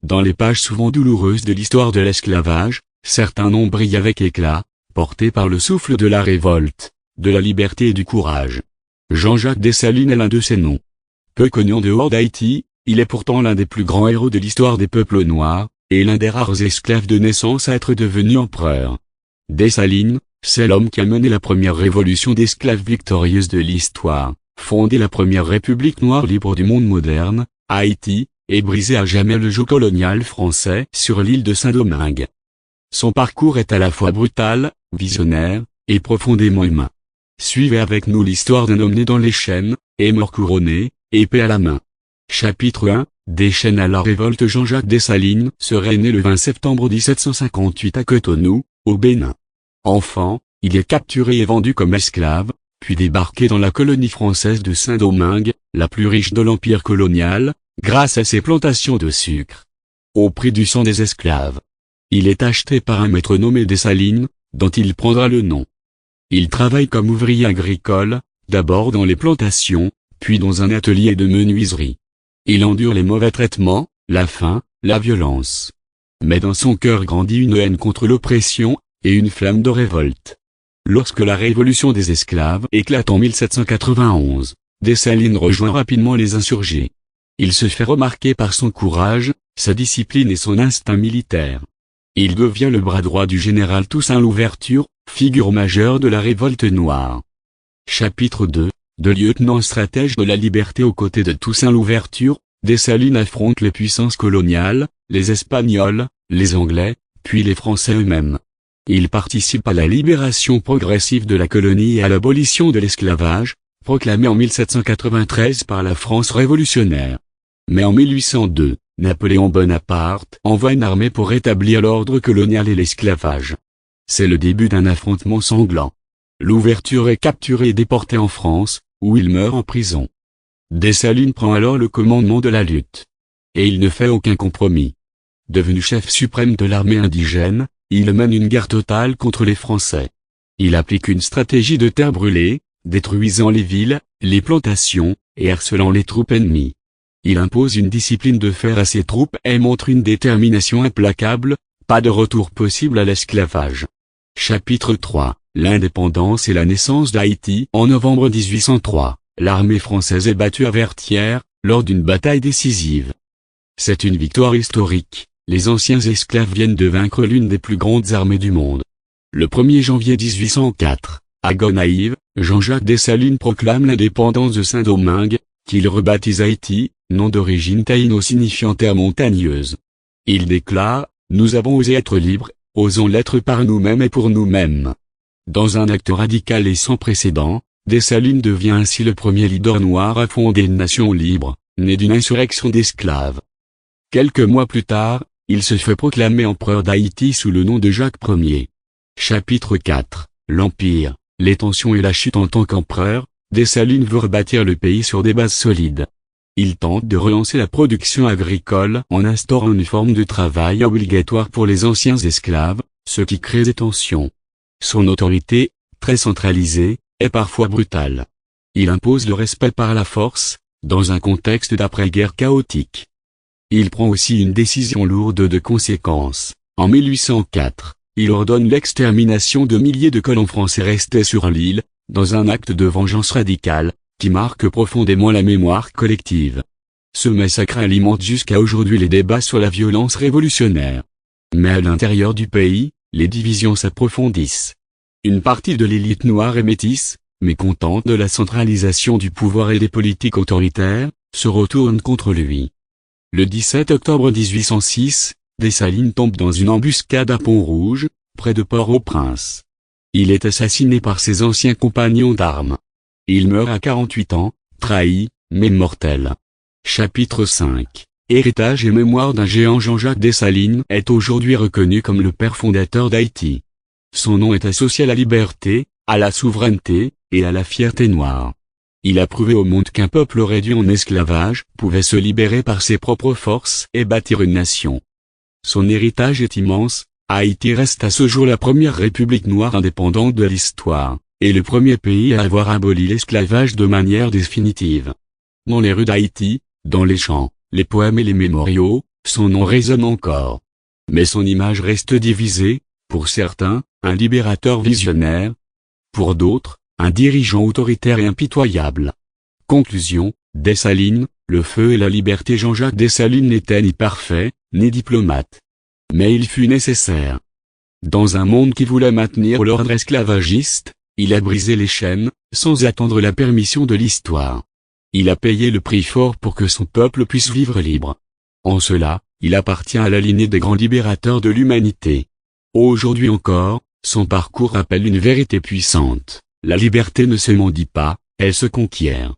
dans les pages souvent douloureuses de l'histoire de l'esclavage, certains noms brillent avec éclat, portés par le souffle de la révolte, de la liberté et du courage. Jean-Jacques Dessalines est l'un de ces noms. Peu connu en dehors d'Haïti, il est pourtant l'un des plus grands héros de l'histoire des peuples noirs, et l'un des rares esclaves de naissance à être devenu empereur. Dessalines, c'est l'homme qui a mené la première révolution d'esclaves victorieuse de l'histoire, fondé la première république noire libre du monde moderne, Haïti, et brisé à jamais le joug colonial français sur l'île de Saint-Domingue. Son parcours est à la fois brutal, visionnaire, et profondément humain. Suivez avec nous l'histoire d'un homme né dans les chaînes, et mort couronné, épée à la main. Chapitre 1, des chaînes à la révolte. Jean-Jacques Dessalines serait né le 20 septembre 1758 à Cotonou, au Bénin. Enfant, il est capturé et vendu comme esclave, puis débarqué dans la colonie française de Saint-Domingue, la plus riche de l'empire colonial, grâce à ses plantations de sucre. Au prix du sang des esclaves. Il est acheté par un maître nommé Dessalines, dont il prendra le nom. Il travaille comme ouvrier agricole, d'abord dans les plantations, puis dans un atelier de menuiserie. Il endure les mauvais traitements, la faim, la violence. Mais dans son cœur grandit une haine contre l'oppression, et une flamme de révolte. Lorsque la révolution des esclaves éclate en 1791, Dessalines rejoint rapidement les insurgés. Il se fait remarquer par son courage, sa discipline et son instinct militaire. Il devient le bras droit du général Toussaint Louverture, figure majeure de la révolte noire. Chapitre 2, de lieutenant stratège de la liberté aux côtés de Toussaint Louverture, Dessalines affronte les puissances coloniales, les Espagnols, les Anglais, puis les Français eux-mêmes. Il participe à la libération progressive de la colonie et à l'abolition de l'esclavage, proclamée en 1793 par la France révolutionnaire. Mais en 1802, Napoléon Bonaparte envoie une armée pour rétablir l'ordre colonial et l'esclavage. C'est le début d'un affrontement sanglant. Louverture est capturé et déporté en France, où il meurt en prison. Dessalines prend alors le commandement de la lutte. Et il ne fait aucun compromis. Devenu chef suprême de l'armée indigène, il mène une guerre totale contre les Français. Il applique une stratégie de terre brûlée, détruisant les villes, les plantations, et harcelant les troupes ennemies. Il impose une discipline de fer à ses troupes et montre une détermination implacable, pas de retour possible à l'esclavage. Chapitre 3, l'indépendance et la naissance d'Haïti. En novembre 1803, l'armée française est battue à Vertières, lors d'une bataille décisive. C'est une victoire historique, les anciens esclaves viennent de vaincre l'une des plus grandes armées du monde. Le 1er janvier 1804, à Gonaïves, Jean-Jacques Dessalines proclame l'indépendance de Saint-Domingue, qu'il rebaptise Haïti, nom d'origine taïno signifiant terre montagneuse. Il déclare, « Nous avons osé être libres, osons l'être par nous-mêmes et pour nous-mêmes ». Dans un acte radical et sans précédent, Dessalines devient ainsi le premier leader noir à fonder une nation libre, née d'une insurrection d'esclaves. Quelques mois plus tard, il se fait proclamer empereur d'Haïti sous le nom de Jacques Ier. Chapitre 4, l'Empire, les tensions et la chute. En tant qu'empereur, Dessalines veut rebâtir le pays sur des bases solides. Il tente de relancer la production agricole en instaurant une forme de travail obligatoire pour les anciens esclaves, ce qui crée des tensions. Son autorité, très centralisée, est parfois brutale. Il impose le respect par la force, dans un contexte d'après-guerre chaotique. Il prend aussi une décision lourde de conséquences. En 1804, il ordonne l'extermination de milliers de colons français restés sur l'île, dans un acte de vengeance radicale, qui marque profondément la mémoire collective. Ce massacre alimente jusqu'à aujourd'hui les débats sur la violence révolutionnaire. Mais à l'intérieur du pays, les divisions s'approfondissent. Une partie de l'élite noire et métisse, mécontente de la centralisation du pouvoir et des politiques autoritaires, se retourne contre lui. Le 17 octobre 1806, Dessalines tombe dans une embuscade à Pont-Rouge, près de Port-au-Prince. Il est assassiné par ses anciens compagnons d'armes. Il meurt à 48 ans, trahi, mais mortel. Chapitre 5, héritage et mémoire d'un géant. Jean-Jacques Dessalines est aujourd'hui reconnu comme le père fondateur d'Haïti. Son nom est associé à la liberté, à la souveraineté, et à la fierté noire. Il a prouvé au monde qu'un peuple réduit en esclavage pouvait se libérer par ses propres forces et bâtir une nation. Son héritage est immense. Haïti reste à ce jour la première république noire indépendante de l'histoire, et le premier pays à avoir aboli l'esclavage de manière définitive. Dans les rues d'Haïti, dans les chants, les poèmes et les mémoriaux, son nom résonne encore. Mais son image reste divisée, pour certains, un libérateur visionnaire, pour d'autres, un dirigeant autoritaire et impitoyable. Conclusion, Dessalines, le feu et la liberté. Jean-Jacques Dessalines n'était ni parfait, ni diplomate. Mais il fut nécessaire. Dans un monde qui voulait maintenir l'ordre esclavagiste, il a brisé les chaînes, sans attendre la permission de l'histoire. Il a payé le prix fort pour que son peuple puisse vivre libre. En cela, il appartient à la lignée des grands libérateurs de l'humanité. Aujourd'hui encore, son parcours rappelle une vérité puissante. La liberté ne se mendie pas, elle se conquiert.